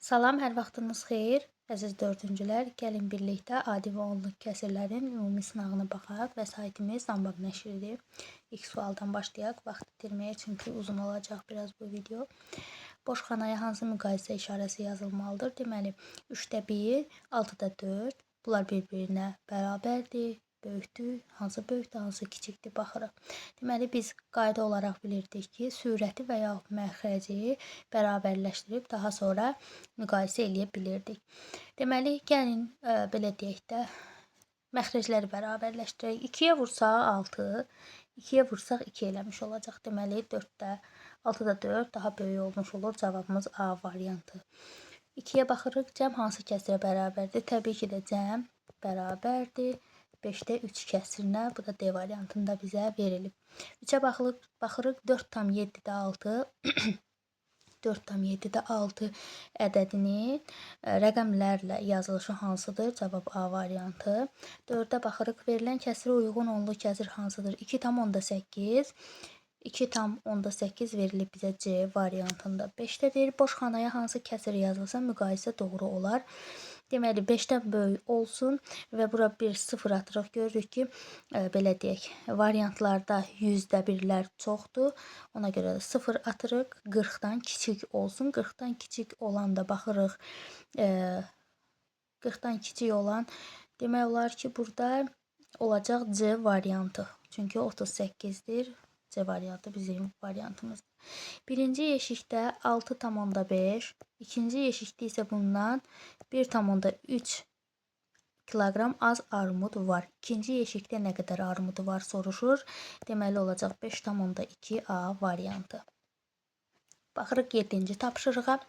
Salam, hər vaxtınız xeyir. Əziz dördüncülər, gəlin birlikdə adi və onluq kəsrlərin ümumi sınağına baxaq və saytımız Zambaq nəşridir. İlk sualdan başlayaq, vaxt itirməyə, çünki uzun olacaq biraz bu video. Boş xanaya hansı müqayisə işarəsi yazılmalıdır? Deməli, 3də 1, 6da 4. Bunlar bir-birinə bərabərdir. Böyükdür, hansı böyükdür, hansı kiçikdir baxırıq. Deməli, biz qayda olaraq bilirdik ki, sürəti və ya məxrəci bərabərləşdirib daha sonra müqayisə eləyə bilirdik. Deməli, gəlin belə deyək də, məxrəcləri bərabərləşdirək. 2-yə vursaq 6, 2-yə vursaq 2 eləmiş olacaq. Deməli, 4-də 6-da 4 daha böyük olmuş olur. Cavabımız A variantı. 2-yə baxırıq, cəm hansı kəsrə bərabərdir? Təbii ki də cəm bərabərdir 5-də 3 kəsrinə, bu da D variantında bizə verilib. 3-ə baxırıq, 4,7-də 6, 4,7-də 6 ədədinin rəqəmlərlə yazılışı hansıdır? Cavab A variantı. 4-ə baxırıq, verilən kəsrə uyğun onlu kəsr hansıdır? 2,8, 2,8 verilib bizə C variantında. 5-də deyir, boş xanaya hansı kəsr yazılsa müqayisə doğru olar. Deməli, 5-dən böyük olsun və bura bir 0 atırıq. Görürük ki, belə deyək, variantlarda 100də birlər çoxdur. Ona görə də 0 atırıq. 40-dan kiçik olsun. 40-dan kiçik olan da baxırıq. 40-dan kiçik olan demək olar ki, burada olacaq C variantı. Çünki 38-dir. C variantı bizim variantımızdır. Birinci yeşikdə 6,5, ikinci yeşikdə isə bundan 1,3 kiloqram az armud var. İkinci yeşikdə nə qədər armud var soruşur. Deməli olacaq 5,2 A variantı. Baxırıq 7-ci tapşırığa.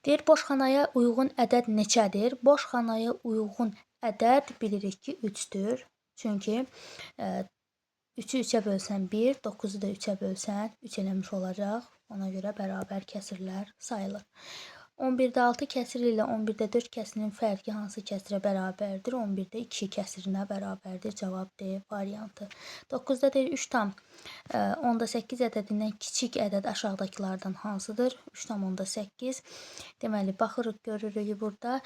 Deyir, boş xanaya uyğun ədəd neçədir? Boş xanaya uyğun ədəd bilirik ki 3-dür. Çünki 3-ü 3-ə bölsən 1, 9-u da 3-ə bölsən 3 eləmiş olacaq. Ona görə bərabər kəsirlər sayılır. 11-də 6 kəsiri ilə 11-də 4 kəsirinin fərqi hansı kəsirə bərabərdir? 11-də 2 kəsirinə bərabərdir. Cavab D variantı. 9-da deyir 3,8 ədədindən kiçik ədəd aşağıdakılardan hansıdır? 3,8. Deməli, baxırıq, görürük ki, burada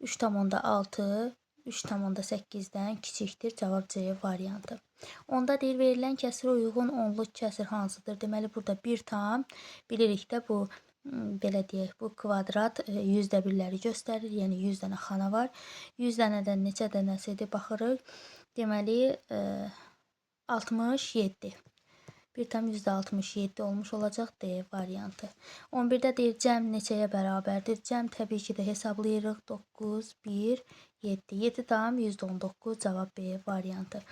3,6 3,8-dən kiçikdir. Cavab C variantı. Onda deyir, verilən kəsrə uyğun onluq kəsr hansıdır? Deməli, burada 1 tam, bilirik də bu, belə deyək, bu kvadrat 100də birləri göstərir. Yəni, 100 dənə xana var. 100 dənədən neçə dənəsidir? Baxırıq. Deməli, 67. 1 tam %67 olmuş olacaq D variantı. 11-də deyir, cəm neçəyə bərabərdir? Cəm təbii ki də hesablayırıq. 9, 1, 7. 7 tam %19. Cavab B variantı.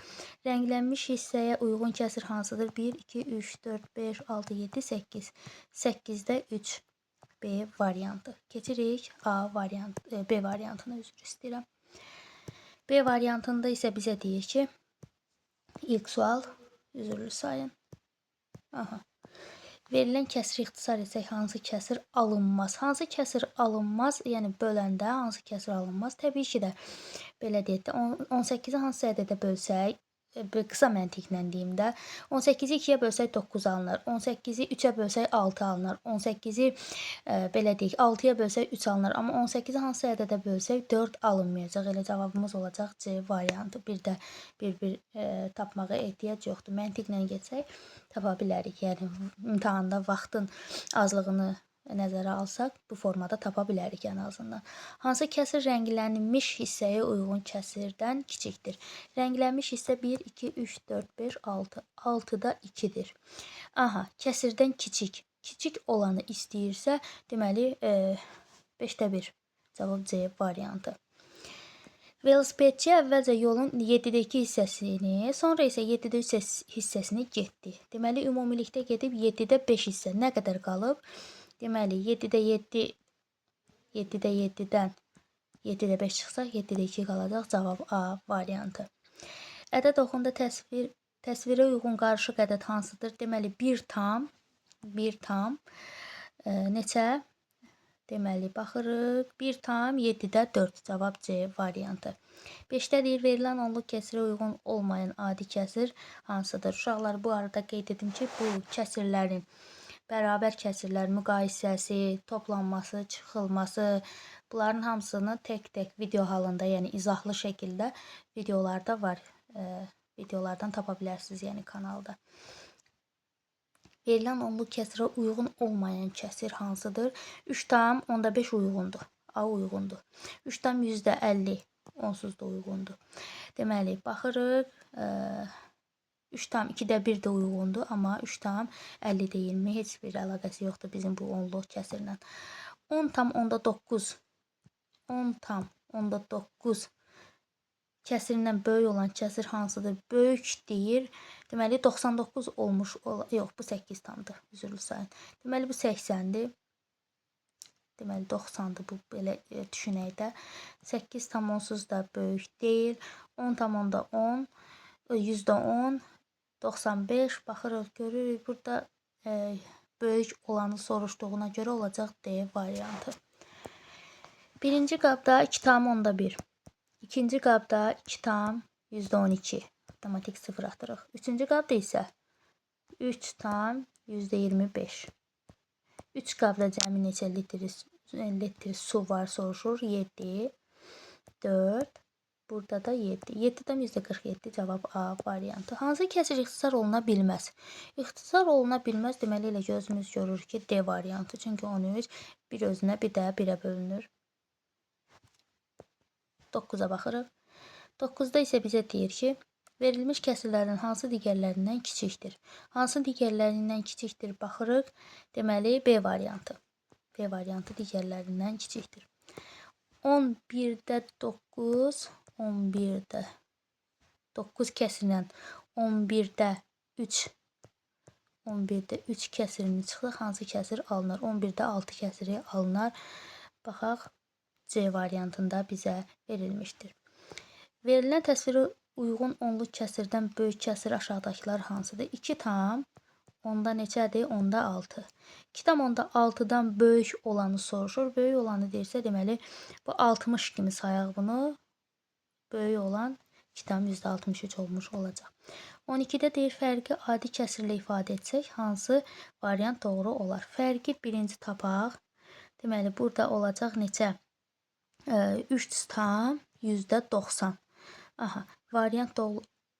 Rənglənmiş hissəyə uyğun kəsir hansıdır? 1, 2, 3, 4, 5, 6, 7, 8. 8-də 3. B variantı. Keçirik A variantı, B variantına üzr istəyirəm. B variantında isə bizə deyir ki, ilk sual, üzrlü sayın. Aha. Verilən kəsri ixtisar etsək hansı kəsir alınmaz? Hansı kəsir alınmaz? Yəni böləndə hansı kəsir alınmaz? Təbii ki də belə deyək də 18-i hansı ədədə bölsək, qısa məntiqlə deyim də, 18-i 2-yə bölsək 9 alınır. 18-i 3-ə bölsək 6 alınır. 18-i belə deyək 6-ya bölsək 3 alınır. Amma 18-i hansı ədədə bölsək 4 alınmayacaq. Elə cavabımız olacaq C variantı. Bir də bir tapmağa ehtiyac yoxdur. Məntiqlə getsək tapa bilərik. Yəni imtahanda vaxtın azlığını nəzərə alsaq, bu formada tapa bilərik ən azından. Hansı kəsir rənglənmiş hissəyə uyğun kəsirdən kiçikdir? Rənglənmiş hissə 1, 2, 3, 4, 5, 6. 6-da 2-dir. Aha, kəsirdən kiçik. Kiçik olanı istəyirsə, deməli 5-də 1. Cavab C variantı. Velosipedçi əvvəlcə yolun 7-dəki hissəsini, sonra isə 7-də 3 hissəsini getdi. Deməli, ümumilikdə gedib 7-də 5 hissə nə qədər qalıb? Deməli, 7-də 7, 7-də 7-dən 7-də 5 çıxsaq, 7-də 2 qalacaq. Cavab A variantı. Ədəd oxunda təsvirə uyğun qarışıq ədəd hansıdır? Deməli, 1 tam, neçə? Deməli, baxırıq. 1 tam 7-də 4. Cavab C variantı. 5-də deyir, verilən onluq kəsirə uyğun olmayan adi kəsir hansıdır? Uşaqlar, bu arada qeyd edim ki, bu kəsirlərin bərabər kəsirlər müqayisəsi, toplanması, çıxılması, bunların hamısını tek-tek video halında, yəni izahlı şəkildə videolarda var. Videolardan tapa bilərsiniz, yəni kanalda. Verilən onluq kəsirə uyğun olmayan kəsir hansıdır? 3,5 uyğundur. A uyğundur. 3,50 onsuz da uyğundur. Deməli, baxırıq. 3,2 də uyğundur, amma 3,50 deyilmi? Heç bir əlaqəsi yoxdur bizim bu onluq kəsirlə. 10,9 10,9 kəsirindən böyük olan kəsir hansıdır? Böyük deyir. Deməli 99 olmuş. Yox, bu 8 tamdır. Üzrlü sayın. Deməli bu 80-dir. Deməli 90-dır bu, belə düşünək də. 8 tam onsuz da böyük deyil. 10,10 %10 95 baxırıq, görürük. Burada böyük olanı soruşduğuna görə olacaq D variantı. Birinci qabda 2,1. İkinci qabda 2,12. Avtomatik 0 atırıq. Üçüncü qabda isə 3,25. 3 qabda cəmi neçə litr su var soruşur. 7, 4, burada da 7. 7,47 cavab A variantı. Hansı kəsir ixtisar oluna bilməz? İxtisar oluna bilməz deməli elə gözümüz görür ki, D variantı. Çünki 13 bir özünə bir də 1-ə bölünür. 9-a baxırıq. 9-da isə bizə deyir ki, verilmiş kəsirlərin hansı digərlərindən kiçikdir? Hansı digərlərindən kiçikdir? Baxırıq. Deməli, B variantı. B variantı digərlərindən kiçikdir. 11-də 9, 11-də 9 kəsirlə 11-də 3, 11-də 3 kəsirini çıxdıq. Hansı kəsir alınır? 11-də 6 kəsiri alınır. Baxaq, C variantında bizə verilmişdir. Verilən təsvirə uyğun onluq kəsirdən böyük kəsir aşağıdakılar hansıdır? 2 tam, onda neçədir? Onda 6. 2 tam onda 6-dan böyük olanı soruşur. Böyük olanı deyirsə, deməli, bu 60 kimi sayaq bunu. Böyük olan 2 tam %63 olmuş olacaq. 12-də deyir, fərqi adi kəsirlə ifadə etsək, hansı variant doğru olar? Fərqi birinci tapaq. Deməli, burada olacaq neçə? 3 tam %90. Aha, variant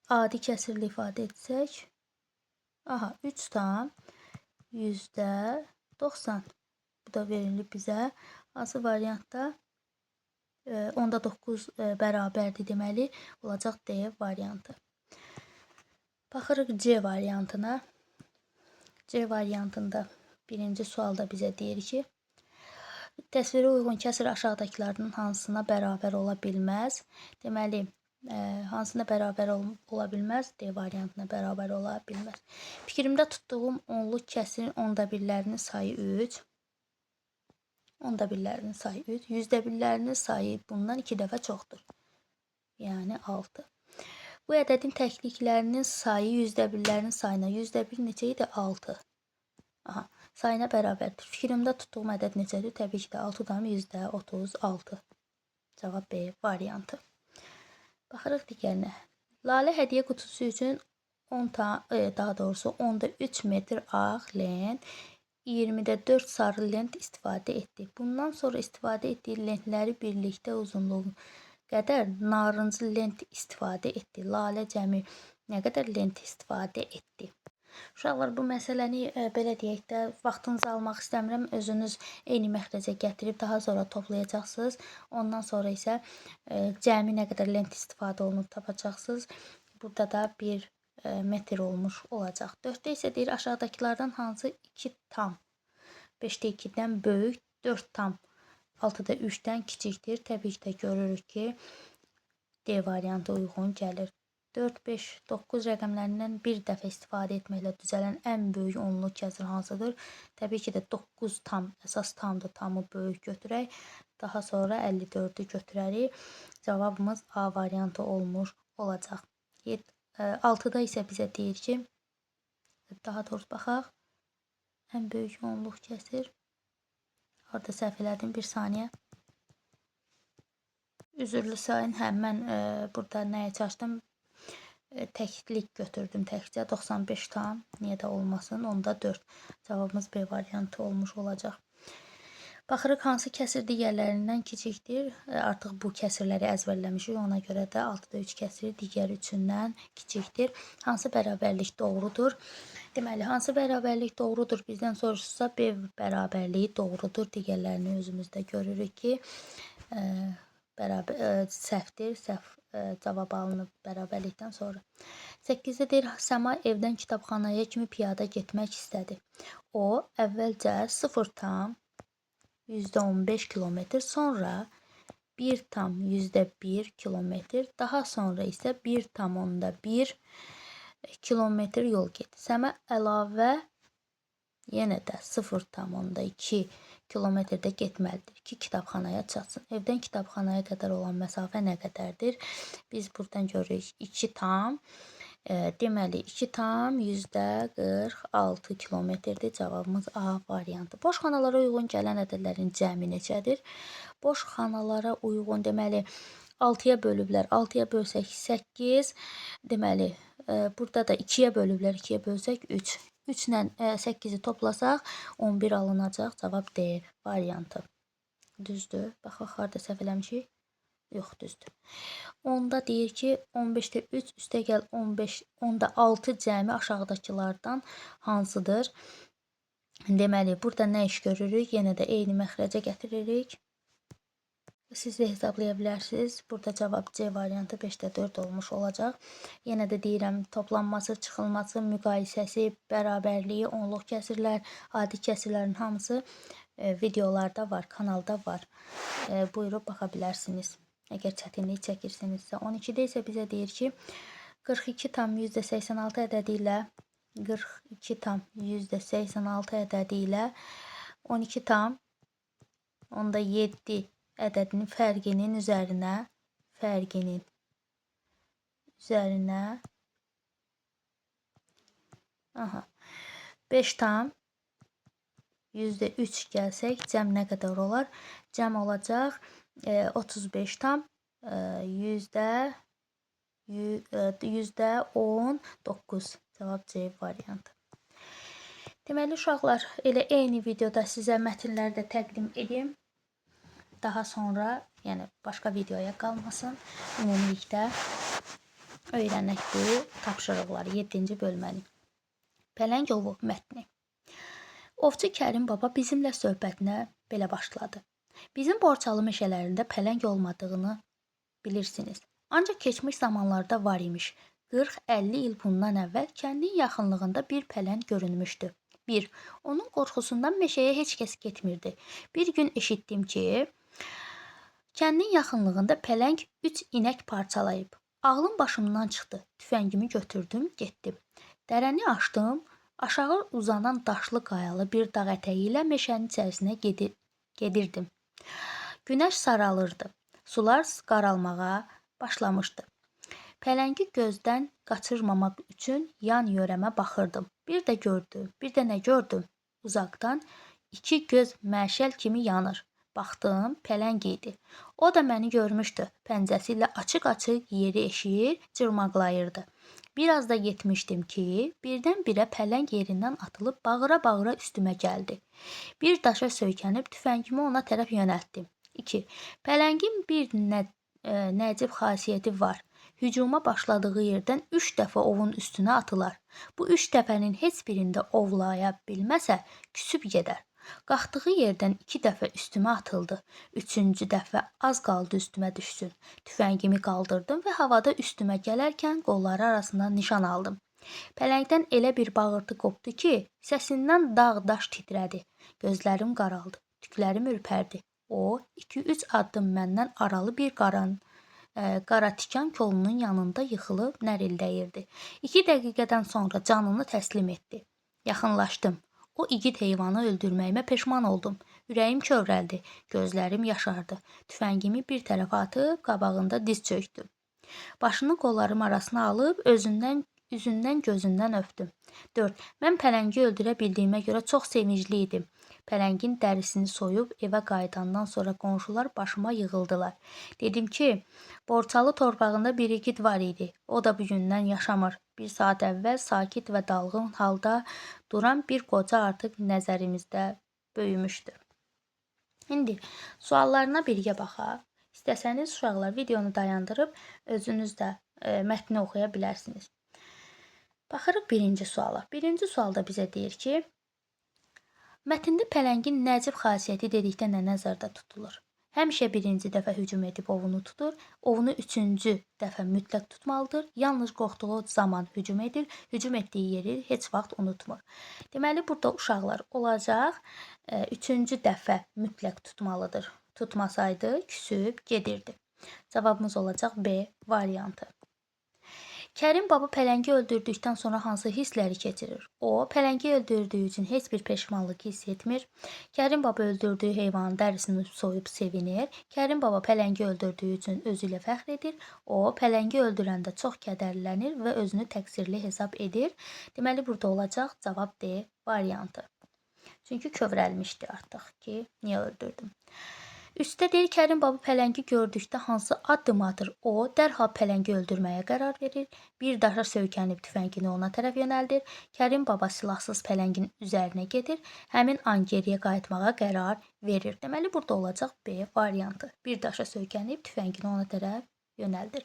adi kəsirlə ifadə etsək. Aha, 3 tam %90. Bu da verilib bizə. Hansı variantda? Onda 9 bərabərdir deməli, olacaq D variantı. Baxırıq C variantına. C variantında birinci sualda bizə deyir ki, təsvirə uyğun kəsir aşağıdakılardan hansına bərabər ola bilməz? Deməli, hansına bərabər ola bilməz? D variantına bərabər ola bilməz. Fikrimdə tutduğum onluq kəsirin onda birlərinin sayı 3. Onda birlərinin sayı 3. Yüzdə birlərinin sayı bundan 2 dəfə çoxdur. Yəni 6. Bu ədədin təkliklərinin sayı yüzdə birlərinin sayına. Yüzdə bir neçə idi? 6. Aha, sayına bərabərdir. Fikrimdə tutduğum ədəd neçədir? Təbii ki də 6-dan %36. Cavab B variantı. Baxırıq digərinə. Lalə hədiyyə qutusu üçün 10'da 3 metr ağ lent, 20'də 4 sarı lent istifadə etdi. Bundan sonra istifadə etdiyi lentləri birlikdə uzunluğu qədər narıncı lent istifadə etdi. Lalə cəmi nə qədər lent istifadə etdi? Uşaqlar, bu məsələni belə deyək də, vaxtınızı almaq istəmirəm. Özünüz eyni məxrəcə gətirib daha sonra toplayacaqsınız. Ondan sonra isə cəmi nə qədər lent istifadə olunub tapacaqsınız. Burada da 1 metr olmuş olacaq. 4-də isə deyir, aşağıdakılardan hansı 2 tam 5-də 2-dən böyük, 4 tam 6-da 3-dən kiçikdir. Təbii ki də görürük ki, D variantı uyğun gəlir. 4, 5, 9 rəqəmlərindən bir dəfə istifadə etməklə düzələn ən böyük onluq kəsir hansıdır? Təbii ki də 9 tam, əsas tamdır. Tamı böyük götürək. Daha sonra 54'ü götürərik. Cavabımız A variantı olmuş olacaq. 6-da isə bizə deyir ki, daha doğrusu baxaq. Ən böyük onluq kəsir. Orada səhv elədim, bir saniyə. Üzrlü sayın, mən burada nəyə çalışdım? Təklik götürdüm təkcə 95 tam. Niyə də olmasın? Onda 4. Cavabımız B variantı olmuş olacaq. Baxırıq hansı kəsir digərlərindən kiçikdir. Artıq bu kəsirləri əzbərləmişik. Ona görə də 6-da 3 kəsiri digər üçündən kiçikdir. Hansı bərabərlik doğrudur? Deməli, hansı bərabərlik doğrudur? Bizdən soruşsa B bərabərliyi doğrudur. Digərlərini özümüzdə görürük ki, səhvdir. Səhv cavab alınıb bərabərlikdən sonra. 8-də deyir, Səma evdən kitabxanaya kimi piyada getmək istədi. O, əvvəlcə 0,15 kilometr, sonra 1,1 kilometr, daha sonra isə 1,1 kilometr yol getdi. Səma əlavə yenə də 0,2 kilometrdə getməlidir ki, kitabxanaya çatsın. Evdən kitabxanaya qədər olan məsafə nə qədərdir? Biz buradan görürük 2 tam. Deməli, 2 tam %46 kilometrdir. Cavabımız A variantı. Boş xanalara uyğun gələn ədədlərin cəmi neçədir? Boş xanalara uyğun, deməli, 6-ya bölüblər. 6-ya bölsək 8. Deməli, burada da 2-yə bölüblər. 2-yə bölsək 3. 3 ilə 8-i toplasaq 11 alınacaq. Cavab D variantı. Düzdür. Baxaq, harada səhv eləmişik? Yox, düzdür. Onda deyir ki, 15-də 3 üstəgəl 15, onda 6 cəmi aşağıdakılardan hansıdır? Deməli, burada nə iş görürük? Yenə də eyni məxrəcə gətiririk. Siz də hesablaya bilərsiniz. Burada cavab C variantı 5-də 4 olmuş olacaq. Yenə də deyirəm, toplanması, çıxılması, müqayisəsi, bərabərliyi, onluq kəsirlər, adi kəsirlərin hamısı videolarda var, kanalda var. Buyurub baxa bilərsiniz. Əgər çətinlik çəkirsinizsə. 12-də isə bizə deyir ki, 42,86 ədədi ilə 42,86 ədədi ilə 12,7 ədədinin fərqinin üzərinə 5,3 gəlsək, cəm nə qədər olar? Cəm olacaq 35 tam %19. Cavab C variantı. Deməli, uşaqlar, elə eyni videoda sizə mətnləri də təqdim edim. Daha sonra, yəni başqa videoya qalmasın, ümumilikdə öyrənək bu tapşırıqları 7-ci bölməni. Pələng ovu mətni. Ovçu Kərim baba bizimlə söhbətinə belə başladı. Bizim Borçalı meşələrində pələng olmadığını bilirsiniz. Ancaq keçmiş zamanlarda var imiş. 40-50 il bundan əvvəl kəndin yaxınlığında bir pələng görünmüşdü. 1. Onun qorxusundan meşəyə heç kəs getmirdi. Bir gün eşitdim ki, kəndin yaxınlığında pələng 3 inək parçalayıb. Ağlım başımdan çıxdı. Tüfəngimi götürdüm, getdim. Dərəni aşdım. Aşağı uzanan daşlı qayalı bir dağ ətəyi ilə meşənin içərisinə gedirdim. Günəş saralırdı. Sular qaralmağa başlamışdı. Pələngi gözdən qaçırmamaq üçün yan yörəmə baxırdım. Bir də nə gördüm? Uzaqdan 2 göz məşəl kimi yanır. Baxdım, pələng idi. O da məni görmüşdü. Pəncəsi ilə açıq-açıq yeri eşir, cırmaqlayırdı. Biraz da getmişdim ki, birdən-birə pələng yerindən atılıb bağıra-bağıra üstümə gəldi. Bir daşa söykənib tüfəngimi ona tərəf yönəltdim. 2. Pələngin bir nəcib xasiyyəti var. Hücuma başladığı yerdən 3 dəfə ovun üstünə atılar. Bu 3 dəfənin heç birində ovlaya bilməsə, küsüb gedər. Qalxdığı yerdən 2 dəfə üstümə atıldı. 3-cü dəfə az qaldı üstümə düşsün. Tüfəngimi qaldırdım və havada üstümə gələrkən qolları arasından nişan aldım. Pələngdən elə bir bağırtı qopdu ki, səsindən dağ-daş titrədi. Gözlərim qaraldı, tüklərim ürpərdi. O, 2-3 addım məndən aralı bir qara tikan kolunun yanında yıxılıb nərildəyirdi. 2 dəqiqədən sonra canını təslim etdi. Yaxınlaşdım. O igid heyvanı öldürməyimə peşman oldum. Ürəyim kövrəldi, gözlərim yaşardı. Tüfəngimi bir tərəfə atıb qabağında diz çökdüm. Başını qollarım arasına alıb üzündən gözündən öpdüm. 4. Mən pələngi öldürə bildiyimə görə çox sevincli idim. Pələngin dərisini soyub evə qayıdandan sonra qonşular başıma yığıldılar. Dedim ki, Borçalı torpağında bir igid var idi. O da bu gündən yaşamır. Bir saat əvvəl sakit və dalğın halda duran bir qoca artıq nəzərimizdə böyümüşdü. İndi suallarına birgə baxaq. İstəsəniz uşaqlar videonu dayandırıb özünüz də mətni oxuya bilərsiniz. Baxırıq birinci suala. Birinci sualda bizə deyir ki, mətndə pələngin nəcib xasiyyəti dedikdə nə nəzərdə tutulur? Həmişə birinci dəfə hücum edib ovunu tutur, ovunu üçüncü dəfə mütləq tutmalıdır, yalnız qorxduğu zaman hücum edir, hücum etdiyi yeri heç vaxt unutmur. Deməli, burada uşaqlar olacaq, üçüncü dəfə mütləq tutmalıdır. Tutmasaydı, küsüb gedirdi. Cavabımız olacaq B variantı. Kərim baba pələngi öldürdükdən sonra hansı hissləri keçirir? O, pələngi öldürdüyü üçün heç bir peşmanlıq hiss etmir. Kərim baba öldürdüyü heyvanın dərisini soyub sevinir. Kərim baba pələngi öldürdüyü üçün özü ilə fəxr edir. O, pələngi öldürəndə çox kədərlənir və özünü təqsirli hesab edir. Deməli, burada olacaq cavab D variantı. Çünki kövrəlmişdi artıq ki, niyə öldürdüm? Üstdə deyir, Kərim baba pələngi gördükdə hansı addım atır? O, dərhal pələngi öldürməyə qərar verir. Bir daşa söykənib tüfəngini ona tərəf yönəldir. Kərim baba silahsız pələngin üzərinə gedir. Həmin an geriyə qayıtmağa qərar verir. Deməli, burada olacaq B variantı. Bir daşa söykənib tüfəngini ona tərəf yönəldir.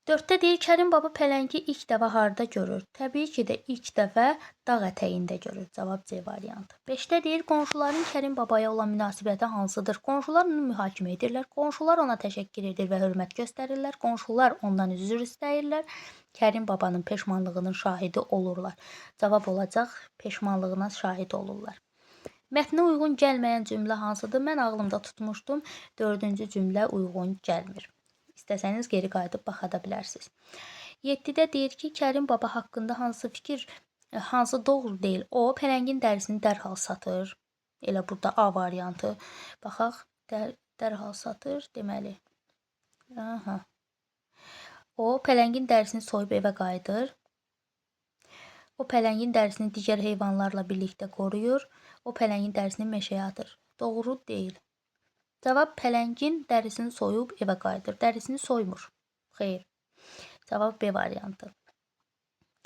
4-də deyir, Kərim baba pələngi ilk dəfə harda görür? Təbii ki də ilk dəfə dağ ətəyində görür. Cavab C variantı. 5-də deyir, qonşuların Kərim babaya olan münasibəti hansıdır? Qonşular onu mühakimə edirlər. Qonşular ona təşəkkür edir və hörmət göstərirlər. Qonşular ondan üzr istəyirlər. Kərim babanın peşmanlığının şahidi olurlar. Cavab olacaq, peşmanlığına şahid olurlar. Mətnə uyğun gəlməyən cümlə hansıdır? Mən ağlımda tutmuşdum. 4-cü cümlə uyğun gəlmir. İstəsəniz geri qayıdıb baxa da bilərsiniz. 7-də deyir ki, Kərim baba haqqında hansı doğru deyil? O, pələngin dərisini dərhal satır. Elə burada A variantı. Baxaq, dərhal satır, deməli. Aha. O, pələngin dərisini soyub evə qayıdır. O, pələngin dərisini digər heyvanlarla birlikdə qoruyur. O, pələngin dərisini meşəyə atır. Doğru deyil. Cavab pələngin dərisini soyub evə qayıdır. Dərisini soymur. Xeyr. Cavab B variantı.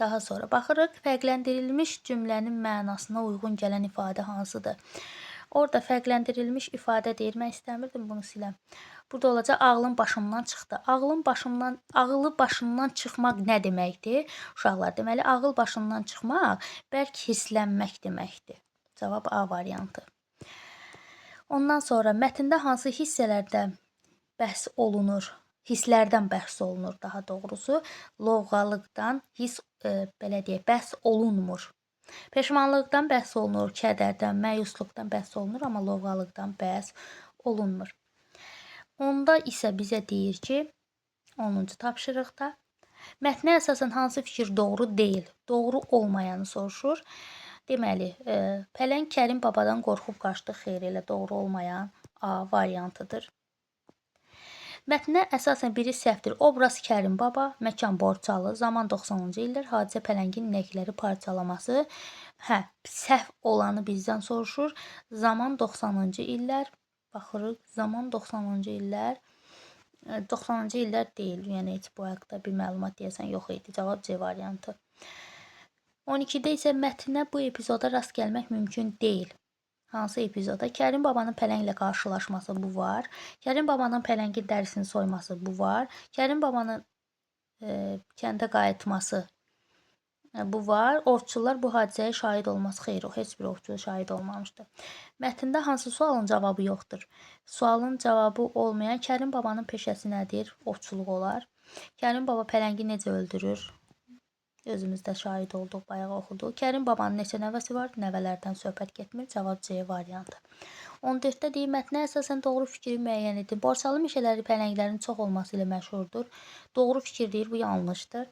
Daha sonra baxırıq, fərqləndirilmiş cümlənin mənasına uyğun gələn ifadə hansıdır? Orada fərqləndirilmiş ifadə deyir, mən istəmirdim bunu siləm. Burada olacaq, ağlım başımdan çıxdı. Ağlı başından çıxmaq nə deməkdir? Uşaqlar, deməli, ağıl başından çıxmaq bəlkə hisslənmək deməkdir. Cavab A variantı. Ondan sonra mətndə hansı hissələrdə bəhs olunur? Hisslərdən bəhs olunur daha doğrusu. Lovğalıqdan bəhs olunmur. Peşmanlıqdan bəhs olunur, kədərdən, məyusluqdan bəhs olunur, amma lovğalıqdan bəhs olunmur. Onda isə bizə deyir ki, 10-cu tapşırıqda mətnə əsasən hansı fikir doğru deyil, doğru olmayanı soruşur. Deməli, pələng Kərim babadan qorxub qaçdı, xeyr, elə doğru olmayan A variantıdır. Mətnə əsasən biri səhvdir. Obraz Kərim baba, məkan Borçalı, zaman 90-cı illər, hadisə pələngin inəkləri parçalaması. Səhv olanı bizdən soruşur. Zaman 90-cı illər, baxırıq, zaman 90-cı illər. 90-cı illər deyil, yəni heç bu haqda bir məlumat deyəsən yox idi. Cavab C variantı. 12-də isə mətnə bu epizoda rast gəlmək mümkün deyil. Hansı epizoda? Kərim babanın pələnglə qarşılaşması bu var. Kərim babanın pələngin dərisini soyması bu var. Kərim babanın kəndə qayıtması bu var. Ovçular bu hadisəyə şahid olması xeyr, o heç bir ovçu şahid olmamışdı. Mətndə hansı sualın cavabı yoxdur? Sualın cavabı olmayan Kərim babanın peşəsi nədir? Ovçuluq olar. Kərim baba pələngi necə öldürür? Özümüzdə şahid olduq, bayaq oxuduq. Kərim babanın neçə nəvəsi var? Nəvələrdən söhbət getmir. Cavab C variantı. 14-də deyir, mətnə əsasən doğru fikri müəyyən edin. Borçalı meşələri pələnglərin çox olması ilə məşhurdur. Doğru fikir deyir, bu yanlışdır.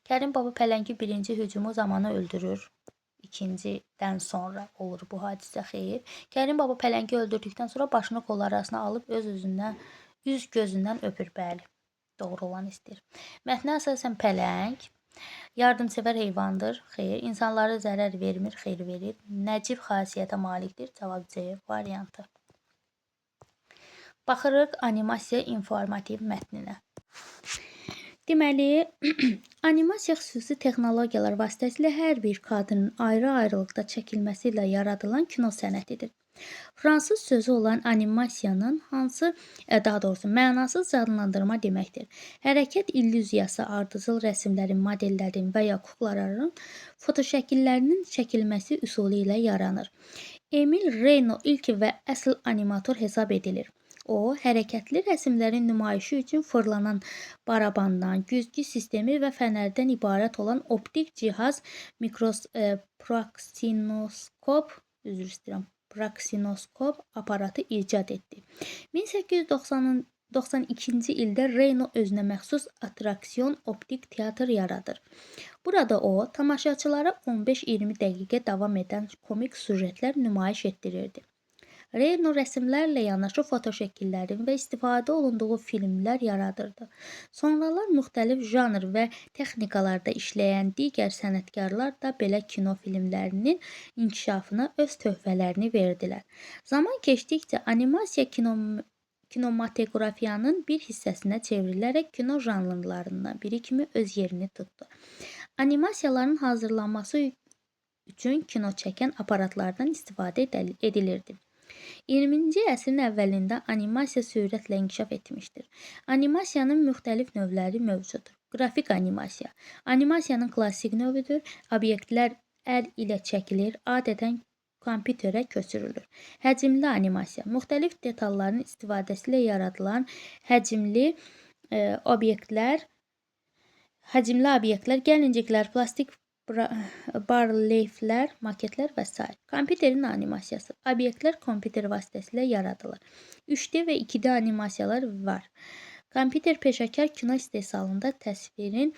Kərim baba pələngi birinci hücumu zamanı öldürür. İkincidən sonra olur bu hadisə, xeyr. Kərim baba pələngi öldürdükdən sonra başını qolları arasına alıb üz gözündən öpür, bəli. Doğru olan istəyir. Mətnə əsasən pələng Yardımsevər heyvandır. Xeyr. İnsanlara zərər vermir. Xeyr verir. Nəcib xasiyyətə malikdir. Cavab C variantı. Baxırıq animasiya informativ mətninə. Deməli, animasiya xüsusi texnologiyalar vasitəsilə hər bir kadrın ayrı-ayrılıqda çəkilməsi ilə yaradılan kino sənətidir. Fransız sözü olan animasiyanın daha doğrusu mənasız canlandırma deməkdir. Hərəkət illüziyası ardıcıl rəsmlərin, modellərin və ya kuklaların fotoşəkillərinin çəkilməsi üsulu ilə yaranır. Emil Reyno ilk və əsl animator hesab edilir. O, hərəkətli rəsmlərin nümayişi üçün fırlanan barabandan, güzgü sistemi və fənərdən ibarət olan optik cihaz praksinoskop aparatı icad etdi. 1892-ci ildə Reyno özünə məxsus attraksiyon optik teatr yaradır. Burada o, tamaşaçılara 15-20 dəqiqə davam edən komik sujetlər nümayiş etdirirdi. Reyno rəsmlərlə yanaşı fotoşəkillərin və istifadə olunduğu filmlər yaradırdı. Sonralar müxtəlif janr və texnikalarda işləyən digər sənətkarlar da belə kino filmlərinin inkişafına öz töhfələrini verdilər. Zaman keçdikcə animasiya kinematografiyanın bir hissəsinə çevrilərək kino janrlarından biri kimi öz yerini tutdu. Animasiyaların hazırlanması üçün kino çəkən aparatlardan istifadə edilirdi. 20-ci əsrin əvvəlində animasiya sürətlə inkişaf etmişdir. Animasiyanın müxtəlif növləri mövcuddur. Qrafik animasiya. Animasiyanın klassik növüdür. Obyektlər əl ilə çəkilir, adətən kompüterə köçürülür. Həcmli animasiya. Müxtəlif detalların istifadəsi ilə yaradılan həcmli obyektlər, gəlinciklər, plastik barelyeftlər, maketlər və s. Kompüterin animasiyası. Obyektlər kompüter vasitəsilə yaradılır. 3D və 2D animasiyalar var. Kompüter peşəkar kino istehsalında təsvirin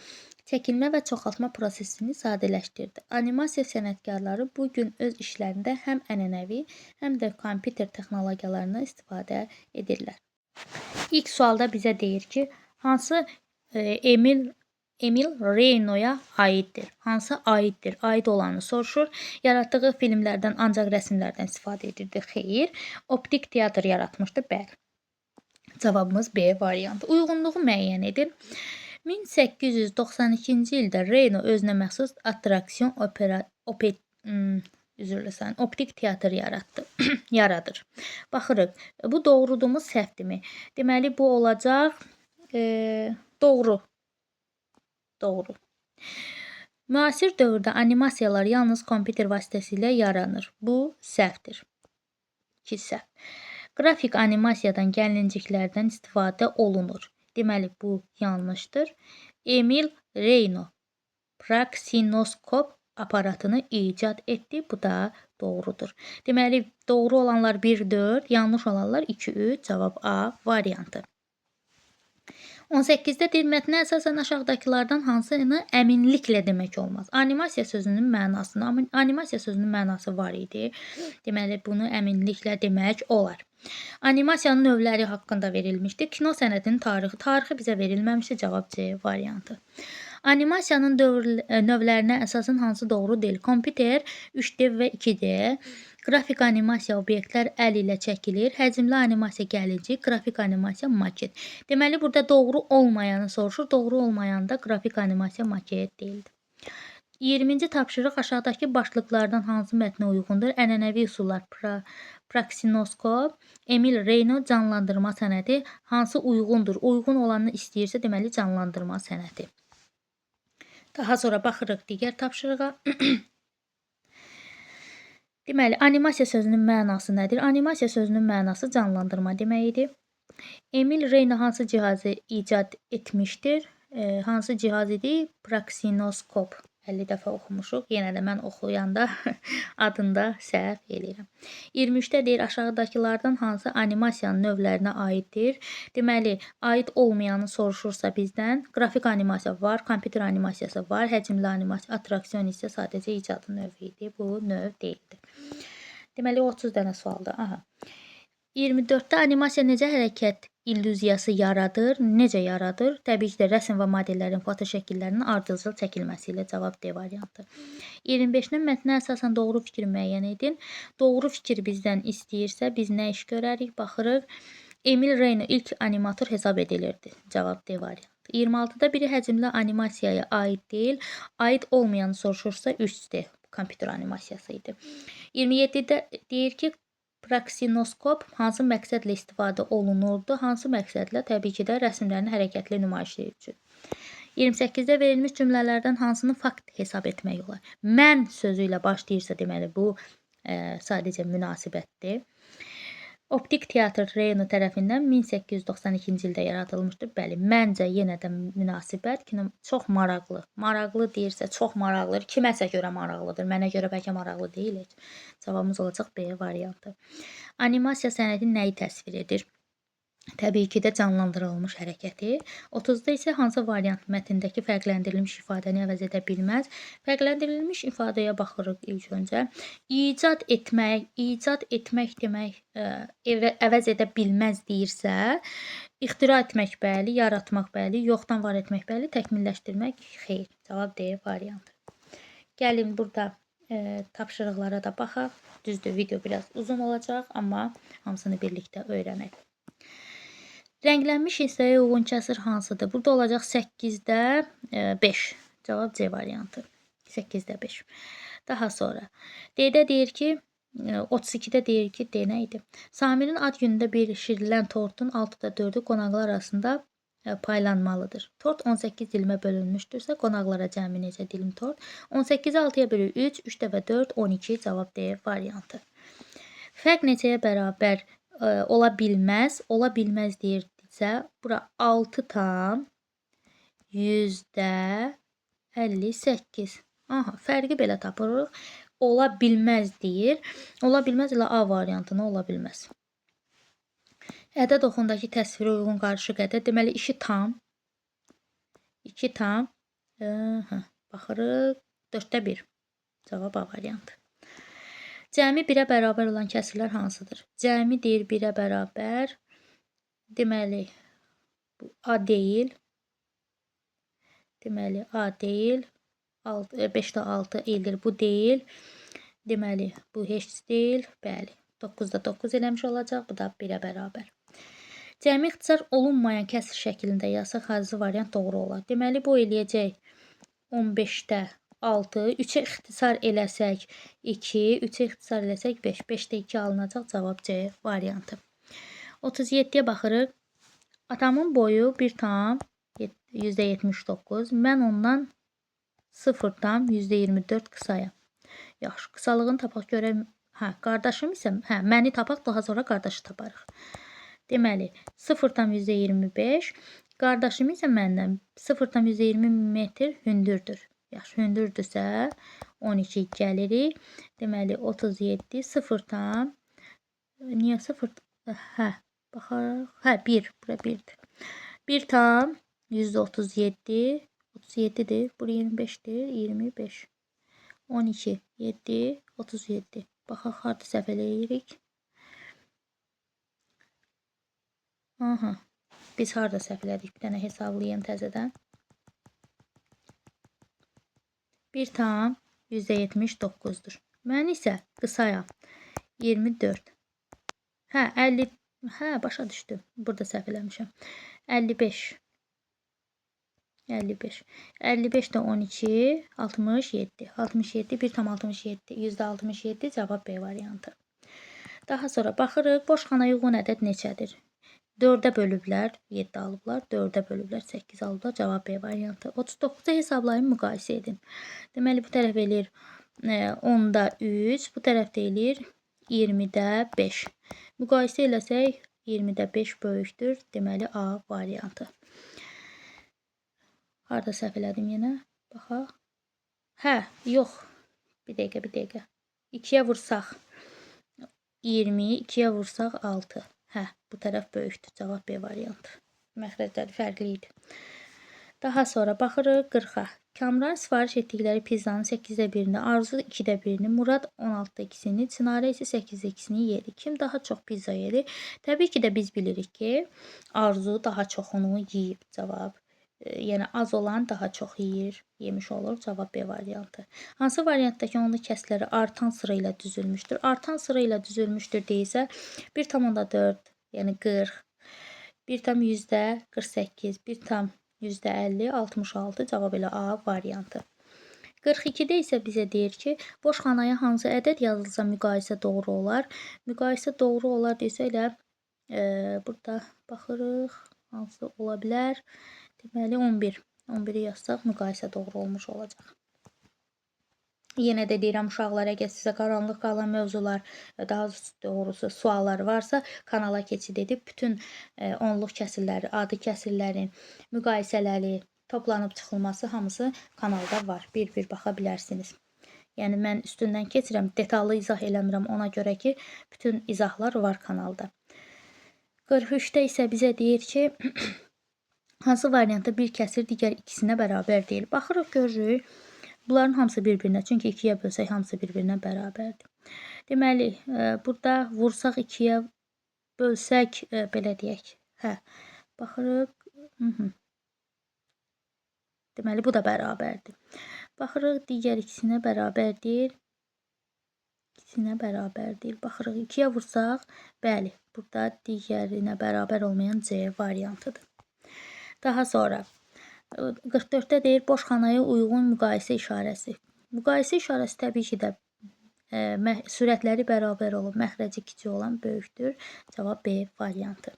çəkilmə və çoxaltma prosesini sadələşdirdi. Animasiya sənətkarları bu gün öz işlərində həm ənənəvi, həm də kompüter texnologiyalarından istifadə edirlər. İlk sualda bizə deyir ki, hansı Emil Reynoya aiddir. Hansı aiddir? Aid olanı soruşur. Yaratdığı filmlərdən ancaq rəsmlərdən istifadə edirdi. Xeyr. Optik teatr yaratmışdı. Bəli. Cavabımız B variantı. Uyğunluğu müəyyən edir. 1892-ci ildə Reyno özünə məxsus attraksiyon optik teatr yaradır. Baxırıq. Bu doğrudurmu, səhvdirmi? Deməli, bu olacaq doğru. Doğru. Müasir dövrdə animasiyalar yalnız kompüter vasitəsilə yaranır. Bu səhvdir. 2 səhv. Qrafik animasiyadan gəlinciklərdən istifadə olunur. Deməli, bu yanlışdır. Emil Reyno praksinoskop aparatını icad etdi. Bu da doğrudur. Deməli, doğru olanlar 1-4, yanlış olanlar 2-3. Cavab A variantı. 18-də deyir, mətnə əsasən aşağıdakılardan hansını əminliklə demək olmaz. Animasiya sözünün mənası var idi. Deməli, bunu əminliklə demək olar. Animasiyanın növləri haqqında verilmişdir. Kino sənətinin tarixi bizə verilməmişdir. Cavab C variantı. Animasiyanın növlərinə əsasən hansı doğru deyil? Kompüter, 3D və 2D. Qrafik animasiya obyektlər əl ilə çəkilir. Həcmli animasiya gəlincik, qrafik animasiya maket. Deməli, burada doğru olmayanı soruşur. Doğru olmayan da qrafik animasiya maket deyildir. 20-ci tapşırıq aşağıdakı başlıqlardan hansı mətnə uyğundur? Ənənəvi üsullar, praksinoskop, Emil Reyno canlandırma sənəti hansı uyğundur? Uyğun olanı istəyirsə, deməli canlandırma sənəti. Daha sonra baxırıq digər tapşırığa. Deməli, animasiya sözünün mənası nədir? Animasiya sözünün mənası canlandırma deməkdir. Emil Reyno hansı cihazı icad etmişdir? Hansı cihaz idi? Praksinoskop. 50 dəfə oxumuşuq. Yenə də mən oxuyanda adında səhv eləyirəm. 23-də deyir, aşağıdakılardan hansı animasiyanın növlərinə aiddir? Deməli, aid olmayanı soruşursa bizdən, qrafik animasiya var, kompüter animasiyası var, həcmli animasiya, attraksiyon isə sadəcə icadın növü idi. Bu növ deyildir. Deməli, 30 dənə sualdır. 24-də animasiya necə hərəkət illüziyası yaradır. Necə yaradır? Təbii ki də rəsm və modellərin fotoşəkillərinin ardıcıl çəkilməsi ilə. Cavab D variantı. 25-dən mətnə əsasən doğru fikir müəyyən edin. Doğru fikir bizdən istəyirsə, biz nə iş görərik? Baxırıq. Emil Reyno ilk animator hesab edilirdi. Cavab D variantı. 26-da biri həcmli animasiyaya aid deyil. Aid olmayanı soruşursa 3D. Kompüter animasiyası idi. 27-də deyir ki, praksinoskop hansı məqsədlə istifadə olunurdu? Hansı məqsədlə? Təbii ki də rəsmlərin hərəkətli nümayişi üçün. 28-də verilmiş cümlələrdən hansını fakt hesab etmək olar? Mən sözü ilə başlayırsa, deməli bu sadəcə münasibətdir. Optik teatr Reyno tərəfindən 1892-ci ildə yaradılmışdır. Bəli, məncə yenə də münasibət. Kino çox maraqlı. Maraqlı deyirsə, çox maraqlıdır. Kiməsə görə maraqlıdır. Mənə görə bəlkə maraqlı deyil. Cavabımız olacaq B variantı. Animasiya sənəti nəyi təsvir edir? Təbii ki də canlandırılmış hərəkəti. 30-da isə hansı variant mətndəki fərqləndirilmiş ifadəni əvəz edə bilməz? Fərqləndirilmiş ifadəyə baxırıq ilk öncə. İcad etmək demək əvəz edə bilməz deyirsə, ixtira etmək bəli, yaratmaq bəli, yoxdan var etmək bəli, təkmilləşdirmək xeyr. Cavab D variantı. Gəlin burada tapşırıqlara da baxaq. Düzdür, video biraz uzun olacaq, amma hamısını birlikdə öyrənək. Rənglənmiş hissəyə uyğun kəsir hansıdır? Burada olacaq 8-də 5. Cavab C variantı. 8-də 5. Daha sonra D-də deyir ki, 32-də deyir ki, D nə idi? Samirin ad günündə bişirilən tortun 6-da 4-ü qonaqlar arasında paylanmalıdır. Tort 18 dilimə bölünmüşdürsə, qonaqlara cəmi necə dilim tort? 18-i 6-ya bölür 3, 3 dəfə 4, 12. Cavab D variantı. Fərq neçəyə bərabər ola bilməz? Ola bilməz deyirdiksə, bura 6 tam %58. Aha, fərqi belə tapırıq. Ola bilməz deyir. Ola bilməz ilə A variantına ola bilməz. Ədəd oxundakı təsvirə uyğun qarışıq ədəd. Deməli, 2 tam. 2 tam. Baxırıq. 4-də 1. Cavab A variantı. Cəmi 1-ə bərabər olan kəsirlər hansıdır? Cəmi deyir 1-ə bərabər. Deməli, bu A deyil. Deməli, A deyil. 5-də 6 eldir. Bu deyil. Deməli, bu heç deyil. Bəli. 9-da 9 eləmiş olacaq. Bu da 1-ə bərabər. Cəmi ixtisar olunmayan kəsir şəklində yazsaq, xarici variant doğru olar. Deməli, bu eləyəcək 15-də 6, 3-ə ixtisar eləsək 2, 3-ə ixtisar eləsək 5. 5-də 2 alınacaq. Cavab C variantı. 37-yə baxırıq. Atamın boyu 1 tam %79. Mən ondan 0 tam %24 qısayam. Yaxşı, qısalığını tapaq görək. Qardaşım isə, məni tapaq, daha sonra qardaşı taparıq. Deməli, 0 tam %25. Qardaşım isə məndən 0 tam %20 metr hündürdür. Yaxşı, hündürdürsə 12 gəlirik. Deməli, 37, 0 tam. Niyə 0? Baxarıq. 1. Bura 1-dir. 1 tam %37. 37-dir. Bura 25-dir. 25. 12, 7, 37. Baxaq, harada səhv eləyirik. Aha. Biz harada səhv elədik? Bir dənə hesablayayım təzədən. 1 tam %79'dur. Mən isə qısayam. 24. 50. Başa düşdüm. Burada səhv eləmişəm. 55. 55. 55 də 12, 67. 67, 1 tam 67. %67 cavab B variantı. Daha sonra baxırıq. Boş xanaya uyğun ədəd neçədir? 4-ə bölüblər, 7 alıblar. 4-ə bölüblər, 8 alıblar. Cavab B variantı. 39-a hesablayın, müqayisə edin. Deməli, bu tərəf eləyir 10-da 3. Bu tərəf də eləyir 20-də 5. Müqayisə eləsək 20-də 5 böyükdür. Deməli, A variantı. Harada səhv elədim yenə? Baxaq. Yox. Bir dəqiqə. 2-yə vursaq 20, 2-yə vursaq 6. Bu tərəf böyükdür. Cavab B variantı. Məxrəcləri fərqli idi. Daha sonra baxırıq 40-a. Kamran sifariş etdikləri pizzanın 8-də 1-ni, Arzu 2-də 1-ni, Murad 16-da 2-sini, Çinarə isə 8-də 2-sini yedi. Kim daha çox pizza yedi? Təbii ki də biz bilirik ki, Arzu daha çoxunu yeyib. Cavab. Yəni az olan daha çox yeyir, yemiş olur. Cavab B variantı. Hansı variantdakı onlu kəsrləri artan sıra ilə düzülmüşdür? Artan sıra ilə düzülmüşdür deyilsə, 1,4, yəni 40, 1,48, 1,50, 66. Cavab elə A variantı. 42-də isə bizə deyir ki, boş xanaya hansı ədəd yazılsa müqayisə doğru olar? Müqayisə doğru olar desə elə burada baxırıq, hansı ola bilər? Deməli 11. 11-i yazsaq müqayisə doğru olmuş olacaq. Yenə də deyirəm uşaqlar, əgər sizə qaranlıq qalan mövzular, daha doğrusu suallar varsa, kanala keçid edib bütün onluq kəsirləri, adi kəsirlərin müqayisələri, toplanıb çıxılması hamısı kanalda var. Bir-bir baxa bilərsiniz. Yəni mən üstündən keçirəm, detallı izah eləmirəm ona görə ki, bütün izahlar var kanalda. 43-də isə bizə deyir ki, hansı variantda bir kəsir digər ikisinə bərabər deyil. Baxırıq, görürük. Bunların hamısı bir-birinə. Çünki 2-yə bölsək hamısı bir-birinə bərabərdir. Deməli, burada vursaq 2-yə bölsək, belə deyək. Hə, baxırıq. Deməli, bu da bərabərdir. Baxırıq, digər ikisinə bərabərdir. İkisinə bərabərdir. Baxırıq, 2-yə vursaq, bəli, burada digərinə bərabər olmayan C variantıdır. Daha sonra 44-də deyir, boş xanaya uyğun müqayisə işarəsi. Müqayisə işarəsi təbii ki də sürətləri bərabər olub, məxrəci kiçik olan böyükdür. Cavab B variantı.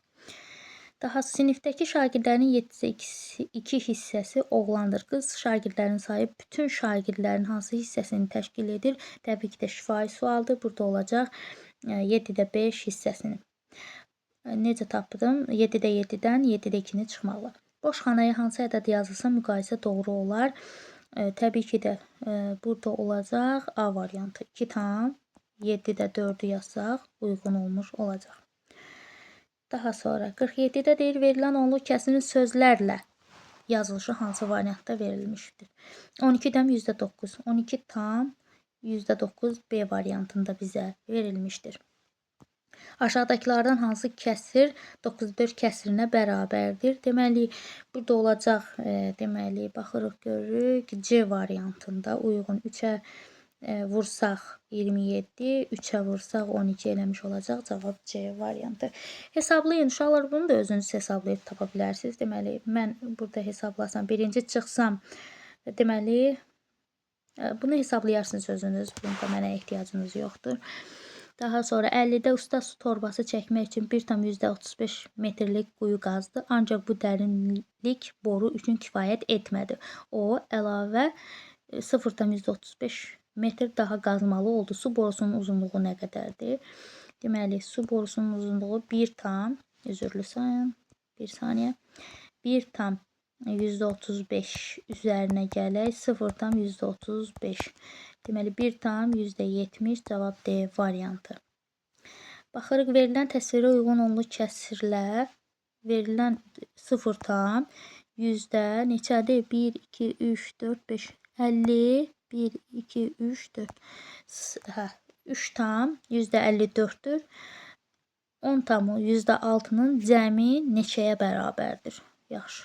Daha sinifdəki şagirdlərin 7/2 hissəsi oğlandır. Qız şagirdlərin sayı bütün şagirdlərin hansı hissəsini təşkil edir? Təbii ki də şifahi sualdır. Burada olacaq 7-də 5 hissəsini. Necə tapdım? 7-də 7-dən 7-də 2-ni çıxmalı. Boş xanaya hansı ədəd yazılsa müqayisə doğru olar? Təbii ki də burada olacaq A variantı. 2 tam 7-də 4-ü yazsaq uyğun olmuş olacaq. Daha sonra 47-də deyir, verilən onluq kəsirin sözlərlə yazılışı hansı variantda verilmişdir? 12-dən %9. 12 tam %9 B variantında bizə verilmişdir. Aşağıdakılardan hansı kəsir 9/4 kəsirinə bərabərdir? Deməli, burada olacaq, deməli, baxırıq, görürük, C variantında uyğun 3-ə vursaq 27, 3-ə vursaq 12 eləmiş olacaq. Cavab C variantı. Hesablayın, uşaqlar, bunu da özünüz hesablayıb tapa bilərsiniz. Deməli, mən burada hesablasam, birinci çıxsam, deməli, bunu hesablayarsınız özünüz. Bunda mənə ehtiyacınız yoxdur. Daha sonra 50-də usta su torbası çəkmək üçün 1,35 metrlik quyu qazdı. Ancaq bu dərinlik boru üçün kifayət etmədi. O, əlavə 0,35 metr daha qazmalı oldu. Su borusunun uzunluğu nə qədərdir? Deməli, su borusunun uzunluğu 1 saniyə, 1,35 üzərinə gələk, 0,35. Deməli, 1,70 cavab D variantı. Baxırıq, verilən təsvirə uyğun onluq kəsirlər, verilən 0 yüzdə neçədir? 1, 2, 3, 4, 5, 50, 1, 2, 3, 4, 3 tam %54'dür. 10 tamı %6'nın cəmi neçəyə bərabərdir? Yaxşı.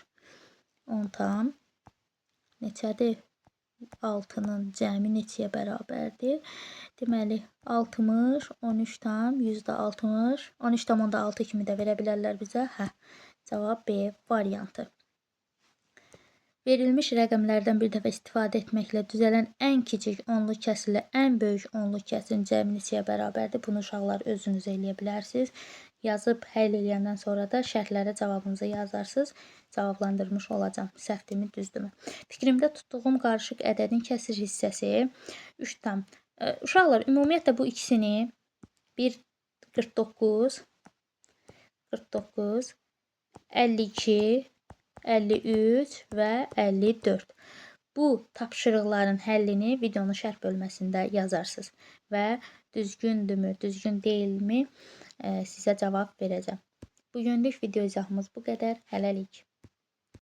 10 tam neçədir? 6-nın cəmi neçəyə bərabərdir? Deməli, 60, 13 tam, %60, 13 tam onda 6 kimi də verə bilərlər bizə. Hə, cavab B variantı. Verilmiş rəqəmlərdən bir dəfə istifadə etməklə düzələn ən kiçik onlu kəsirlə ən böyük onlu kəsirin cəmi neçəyə bərabərdir? Bunu uşaqlar özünüz eləyə bilərsiniz. Yazıb həll eləyəndən sonra da şərhlərə cavabınızı yazarsınız. Cavablandırmış olacağım. Səhvdimi, düzdürmü? Fikrimdə tutduğum qarışıq ədədin kəsir hissəsi 3 tam. Uşaqlar, ümumiyyətlə bu ikisini 49, 52, 53 və 54. Bu tapşırıqların həllini videonun şərh bölməsində yazarsınız və düzgündürmü, düzgün deyilmi sizə cavab verəcəm. Bugünlük video izahımız bu qədər. Hələlik.